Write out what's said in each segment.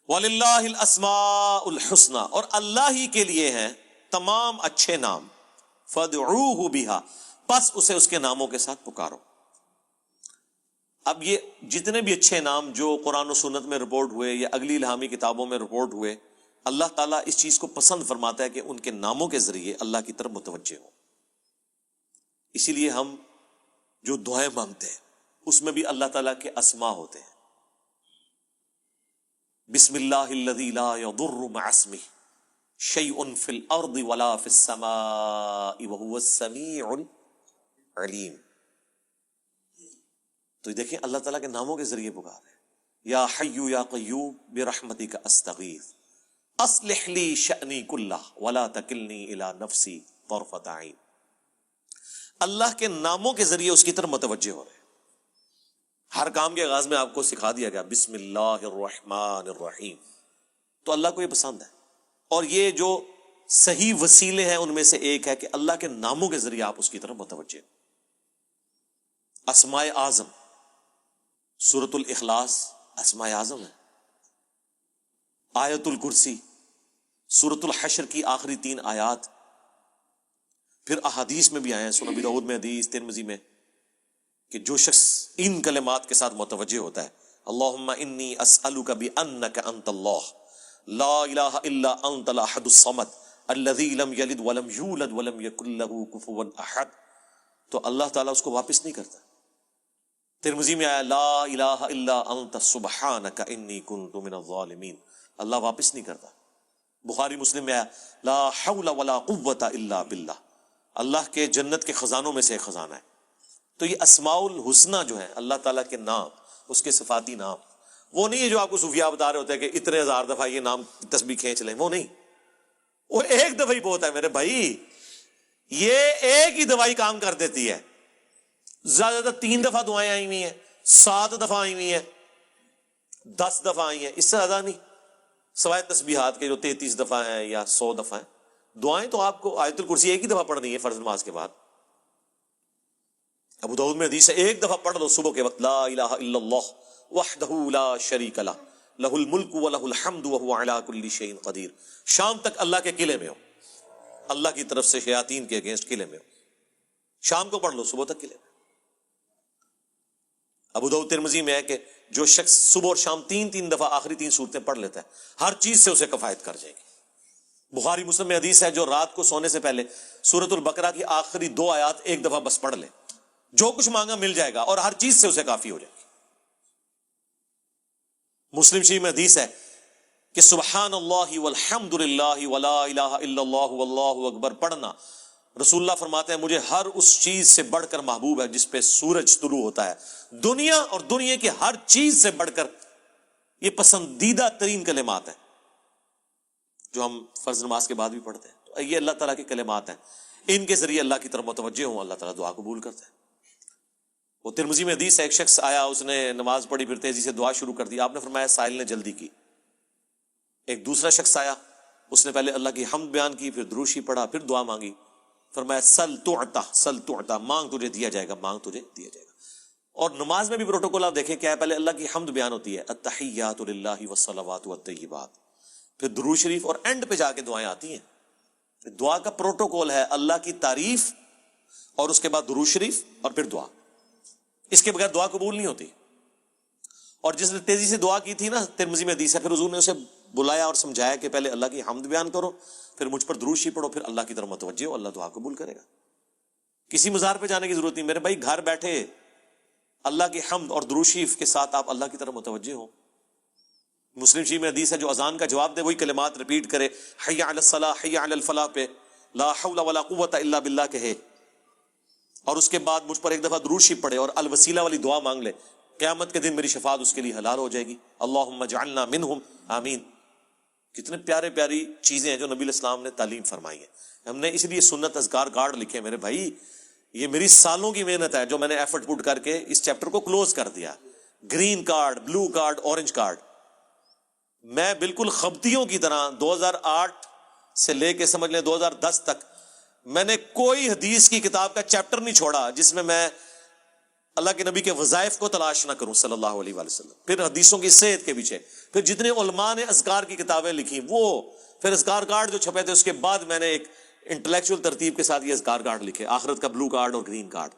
وَلِلَّهِ الْأَسْمَاءُ الْحُسْنَى، اور اللہ ہی کے لیے ہیں تمام اچھے نام، فَادْعُوهُ بِهَا، پس اسے اس کے ناموں کے ساتھ پکارو۔ اب یہ جتنے بھی اچھے نام جو قرآن و سنت میں رپورٹ ہوئے یا اگلی الہامی کتابوں میں رپورٹ ہوئے، اللہ تعالیٰ اس چیز کو پسند فرماتا ہے کہ ان کے ناموں کے ذریعے اللہ کی طرف متوجہ ہوں۔ اسی لیے ہم جو دعائیں مانگتے ہیں اس میں بھی اللہ تعالیٰ کے اسماء ہوتے ہیں۔ بسم اللہ الذی لا یضر مع اسمہ شیء فی الارض ولا فی السماء وہو السمیع العلیم۔ تو دیکھیں اللہ تعالیٰ کے ناموں کے ذریعے پکار ہے، یا حی یا قیوم برحمتک استغیث اصلح لی شأنی کلہ ولا تکلنی الی نفسی طرفۃ عین۔ اللہ کے ناموں کے ذریعے اس کی طرف متوجہ ہو رہے ہیں۔ ہر کام کے آغاز میں آپ کو سکھا دیا گیا بسم اللہ الرحمن الرحیم، تو اللہ کو یہ پسند ہے۔ اور یہ جو صحیح وسیلے ہیں ان میں سے ایک ہے کہ اللہ کے ناموں کے ذریعے آپ اس کی طرف متوجہ ہو۔ اسماء اعظم، سورۃ الاخلاص اسماء اعظم ہے، آیت الکرسی، سورۃ الحشر کی آخری 3 آیات، پھر احادیث میں بھی آئے ہیں، سنن ابی داؤد میں حدیث، ترمذی میں، کہ جو شخص ان کلمات کے ساتھ متوجہ ہوتا ہے، اللہم انی اسألک بانک انت اللہ لا الہ الا انت الاحد الصمد الذی لم یلد ولم یولد ولم یکن لہ کفوا احد، تو اللہ تعالیٰ اس کو واپس نہیں کرتا۔ ترمذی میں آیا لا الہ الا انت سبحانک انی کنت من الظالمین، اللہ واپس نہیں کرتا۔ بخاری مسلم میں آیا لا حول ولا قوۃ الا باللہ، اللہ کے جنت کے خزانوں میں سے ایک خزانہ ہے۔ تو یہ اسماء الحسنہ جو ہیں اللہ تعالیٰ کے نام، اس کے صفاتی نام، وہ نہیں ہے جو آپ کو صوفیاء بتا رہے ہوتے ہیں کہ اتنے ہزار دفعہ یہ نام تسبیح کھینچ لیں، وہ نہیں، وہ ایک دفعہ ہی بہت ہے میرے بھائی، یہ ایک ہی دوائی کام کر دیتی ہے۔ زیادہ تر 3 دفعہ دعائیں آئی ہوئی ہیں، 7 دفعہ آئی ہوئی ہیں، 10 دفعہ آئی ہیں، اس سے زیادہ نہیں، سوائے تسبیحات کے جو 33 دفعہ ہیں یا 100 دفعہ ہیں۔ دعائیں تو آپ کو آیت الکرسی ایک ہی دفعہ پڑھنی ہے فرض نماز کے بعد۔ ابو داؤد میں حدیث ہے ایک دفعہ پڑھ لو صبح کے وقت، لا الہ الا اللہ وحدہ لا شریک لہ لہ الملک ولہ الحمد وہو علی کل شیء قدیر، شام تک اللہ کے قلعے میں ہو، اللہ کی طرف سے شیاطین کے اگینسٹ قلعے میں ہو، شام کو پڑھ لو صبح تک قلعے میں۔ ابو داؤد ترمذی میں ہے کہ جو شخص صبح اور شام 3 دفعہ آخری 3 صورتیں پڑھ لیتا ہے ہر چیز سے اسے کفایت کر جائے گی۔ بخاری مسلم میں حدیث ہے جو رات کو سونے سے پہلے سورۃ البقرہ کی آخری 2 آیات ایک دفعہ بس پڑھ لے، جو کچھ مانگا مل جائے گا اور ہر چیز سے اسے کافی ہو جائے گی۔ مسلم شریف میں حدیث ہے کہ سبحان اللہ والحمد للہ ولا الہ الا اللہ واللہ اکبر پڑھنا، رسول اللہ فرماتے ہیں مجھے ہر اس چیز سے بڑھ کر محبوب ہے جس پہ سورج طلوع ہوتا ہے، دنیا اور دنیا کی ہر چیز سے بڑھ کر یہ پسندیدہ ترین کلمات ہیں جو ہم فرض نماز کے بعد بھی پڑھتے ہیں۔ تو یہ اللہ تعالیٰ کے کلمات ہیں، ان کے ذریعے اللہ کی طرف متوجہ ہوں، اللہ تعالیٰ دعا قبول کرتا ہے۔ وہ ترمذی میں حدیث ہے ایک شخص آیا، اس نے نماز پڑھی، پھر تیزی سے دعا شروع کر دی، آپ نے فرمایا سائل نے جلدی کی۔ ایک دوسرا شخص آیا، اس نے پہلے اللہ کی حمد بیان کی، پھر دروشی پڑھا، پھر دعا مانگی، فرمایا سل تعطا، سل تعطا، مانگ تجھے دیا جائے گا، مانگ تجھے دیا جائے گا۔ اور نماز میں بھی پروٹوکول آپ دیکھیں کیا ہے، پہلے اللہ کی حمد بیان ہوتی ہے، التحیات للہ والصلوات والطیبات، پھر درود شریف، اور اینڈ پہ جا کے دعائیں آتی ہیں۔ دعا کا پروٹوکول ہے اللہ کی تعریف اور اس کے بعد درود شریف اور پھر دعا، اس کے بغیر دعا قبول نہیں ہوتی۔ اور جس نے تیزی سے دعا کی تھی نا، ترمذی میں حدیث ہے، پھر حضور نے اسے بلایا اور سمجھایا کہ پہلے اللہ کی حمد بیان کرو، پھر مجھ پر درود شریف پڑھو، پھر اللہ کی طرف متوجہ ہو، اللہ دعا قبول کرے گا۔ کسی مزار پہ جانے کی ضرورت نہیں میرے بھائی، گھر بیٹھے اللہ کی حمد اور درود شریف کے ساتھ آپ اللہ کی طرف متوجہ ہو۔ مسلم شریف میں حدیث ہے جو اذان کا جواب دے وہی کلمات ریپیٹ کرے، حی علی الصلاح حی علی الفلاح پہ لا حول ولا قوت الا باللہ کہے، اور اس کے بعد مجھ پر ایک دفعہ درود شریف پڑھے اور الوسیلہ والی دعا مانگ لے، قیامت کے دن میری شفاعت اس کے لیے حلال ہو جائے گی، اللہم اجعلنا منہم آمین۔ کتنے پیارے پیاری چیزیں ہیں جو نبی علیہ السلام نے تعلیم فرمائی ہیں۔ ہم نے اس لیے سنت اذکار کارڈ لکھے میرے بھائی، یہ میری سالوں کی محنت ہے جو میں نے ایفرٹ پٹ کر کے اس چیپٹر کو کلوز کر دیا۔ Green card, blue card, orange card, میں بالکل خبتیوں کی طرح 2008 سے لے کے سمجھ لیں 2010 تک میں نے کوئی حدیث کی کتاب کا چیپٹر نہیں چھوڑا جس میں میں اللہ کے نبی کے وظائف کو تلاش نہ کروں صلی اللہ علیہ وآلہ وسلم، پھر حدیثوں کی صحت کے پیچھے، پھر جتنے علماء نے اذکار کی کتابیں لکھی وہ، پھر اذکار کارڈ جو چھپے تھے، اس کے بعد میں نے ایک انٹلیکچوئل ترتیب کے ساتھ یہ اذکار کارڈ لکھے، آخرت کا بلو کارڈ اور گرین کارڈ،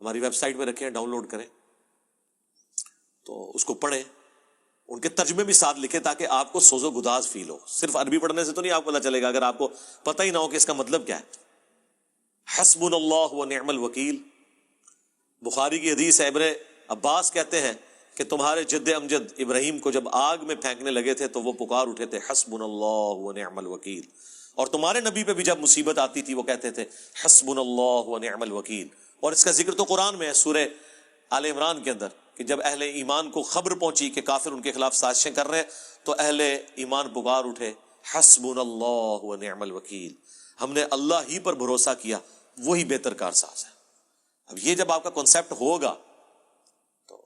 ہماری ویب سائٹ پہ رکھے ہیں، ڈاؤن لوڈ کریں تو اس کو پڑھیں، ان کے ترجمے بھی ساتھ لکھے تاکہ آپ کو سوز و گداز فیل ہو. صرف عربی پڑھنے سے تو نہیں آپ کو پتہ چلے گا اگر آپ کو پتہ ہی نہ ہو کہ اس کا مطلب کیا ہے. حسبنا اللہ و نعم الوکیل. بخاری کی حدیث ہے، ابن عباس کہتے ہیں کہ تمہارے جد امجد ابراہیم کو جب آگ میں پھینکنے لگے تھے تو وہ پکار اٹھے تھے حسبنا اللہ و نعم الوکیل. اور تمہارے نبی پہ بھی جب مصیبت آتی تھی وہ کہتے تھے حسبنا اللہ و نعم الوکیل. اور اس کا ذکر تو قرآن میں ہے سورہ آل عمران کے اندر کہ جب اہل ایمان کو خبر پہنچی کہ کافر ان کے خلاف سازشیں کر رہے ہیں تو اہل ایمان پکار اٹھے حسبنا اللہ و نعم الوکیل، ہم نے اللہ ہی پر بھروسہ کیا، وہی بہتر کارساز ہے. اب یہ جب آپ کا کنسیپٹ ہوگا تو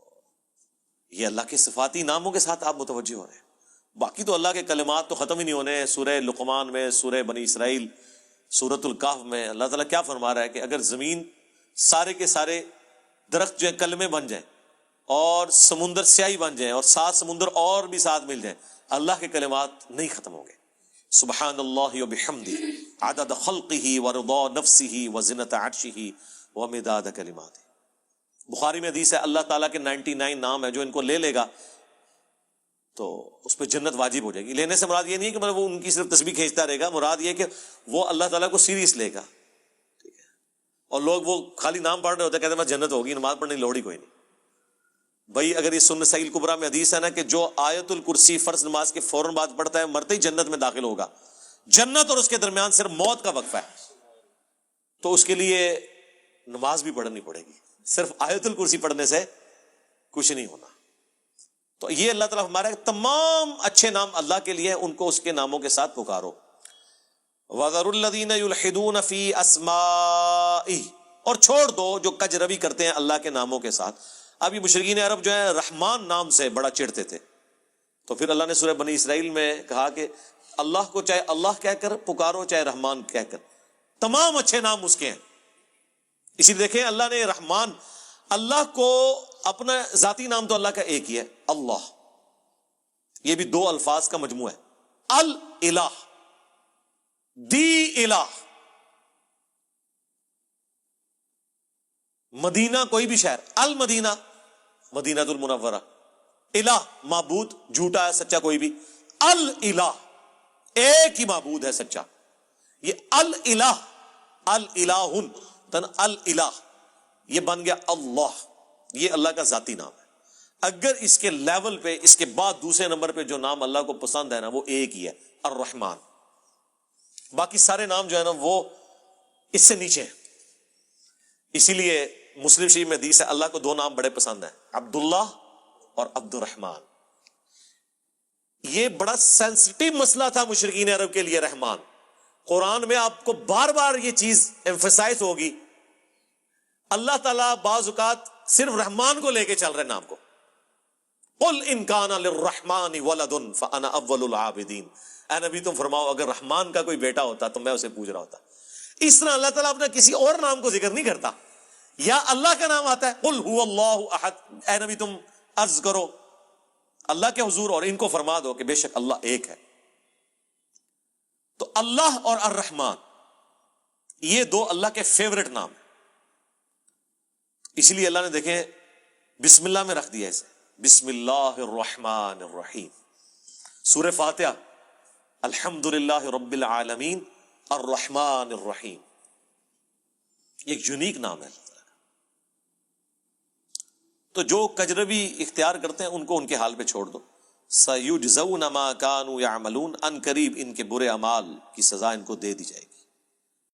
یہ اللہ کے صفاتی ناموں کے ساتھ آپ متوجہ ہو رہے ہیں. باقی تو اللہ کے کلمات تو ختم ہی نہیں ہونے. سورہ لقمان میں، سورہ بنی اسرائیل، سورۃ الکہف میں اللہ تعالیٰ کیا فرما رہا ہے کہ اگر زمین سارے کے سارے درخت جو ہے کلمے بن جائیں اور سمندر سیاہی بن جائیں اور 7 سمندر اور بھی ساتھ مل جائیں، اللہ کے کلمات نہیں ختم ہوں گے. سبحان اللہ و بحمدہ عدد خلقہ ورضا نفسہ وزنۃ عرشہ ومداد کلماتہ. بخاری میں حدیث ہے اللہ تعالیٰ کے 99 نام ہے، جو ان کو لے لے گا تو اس پہ جنت واجب ہو جائے گی. لینے سے مراد یہ نہیں ہے کہ وہ ان کی صرف تسبیح کھینچتا رہے گا، مراد یہ کہ وہ اللہ تعالیٰ کو سیریس لے گا. ٹھیک ہے. اور لوگ وہ خالی نام پڑھ رہے ہوتے ہیں، کہتے ہیں میں جنت ہوگی، نماز پڑھنے کی لوڑ ہی کوئی نہیں. بھائی اگر یہ سنن سعید کبریٰ میں حدیث ہے نا کہ جو آیت الکرسی فرض نماز کے فوراً بعد پڑھتا ہے مرتے ہی جنت میں داخل ہوگا. جنت اور اس کے درمیان صرف موت کا وقفہ ہے، تو اس کے لیے نماز بھی پڑھنی پڑے گی. صرف آیت الکرسی پڑھنے سے کچھ نہیں ہونا. تو یہ اللہ تعالیٰ ہمارے تمام اچھے نام اللہ کے لیے، ان کو اس کے ناموں کے ساتھ پکارو. وَذَرُوا الَّذِينَ يُلْحِدُونَ فِي أَسْمَائِهِ، اور چھوڑ دو جو کج روی کرتے ہیں اللہ کے ناموں کے ساتھ. اب یہ مشرکین عرب جو ہے رحمان نام سے بڑا چڑھتے تھے، تو پھر اللہ نے سورہ بنی اسرائیل میں کہا کہ اللہ کو چاہے اللہ کہہ کر پکارو چاہے رحمان کہہ کر، تمام اچھے نام اس کے ہیں. اسی لیے دیکھیں اللہ نے رحمان، اللہ کو اپنا ذاتی نام تو اللہ کا ایک ہی ہے اللہ، یہ بھی 2 الفاظ کا مجموعہ ہے. الالہ، دی الہ. مدینہ کوئی بھی شہر، المدینہ مدینہ المنورہ. الہ معبود، جھوٹا ہے سچا کوئی بھی. الالہ ایک ہی معبود ہے سچا. یہ الالہ، الالہن تن الالہ، یہ بن گیا اللہ. یہ اللہ کا ذاتی نام ہے. اگر اس کے لیول پہ اس کے بعد دوسرے نمبر پہ جو نام اللہ کو پسند ہے نا وہ ایک ہی ہے، الرحمن. باقی سارے نام جو ہے نا وہ اس سے نیچے ہیں. اسی لیے مسلم شریف میں حدیث ہے اللہ کو 2 نام بڑے پسند ہیں، عبداللہ اور عبد الرحمن. یہ بڑا سینسٹیو مسئلہ تھا مشرکین عرب کے لیے رحمان. قرآن میں آپ کو بار بار یہ چیز ایمفسائز ہوگی. اللہ تعالیٰ بعض اوقات صرف رحمان کو لے کے چل رہے نام کو. قل ان کان للرحمن ولد فانا اول العابدین. اے نبی تم فرماؤ اگر رحمان کا کوئی بیٹا ہوتا تو میں اسے پوج رہا ہوتا. اس طرح اللہ تعالیٰ اپنا کسی اور نام کو ذکر نہیں کرتا. یا اللہ کا نام آتا ہے قل هو اللہ احد، اے نبی تم عرض کرو اللہ کے حضور اور ان کو فرما دو کہ بے شک اللہ ایک ہے. تو اللہ اور الرحمن یہ 2 اللہ کے فیورٹ نام ہیں. اسی لیے اللہ نے دیکھیں بسم اللہ میں رکھ دیا اسے، بسم اللہ الرحمن الرحیم. سورہ فاتحہ الحمدللہ رب العالمین الرحمن الرحیم، ایک یونیک نام ہے. تو جو کجروی اختیار کرتے ہیں ان کو ان کے حال پہ چھوڑ دو. سَيُجْزَوْنَ مَا كَانُوا يَعْمَلُونَ، ان قریب ان کے برے اعمال کی سزا ان کو دے دی جائے گی.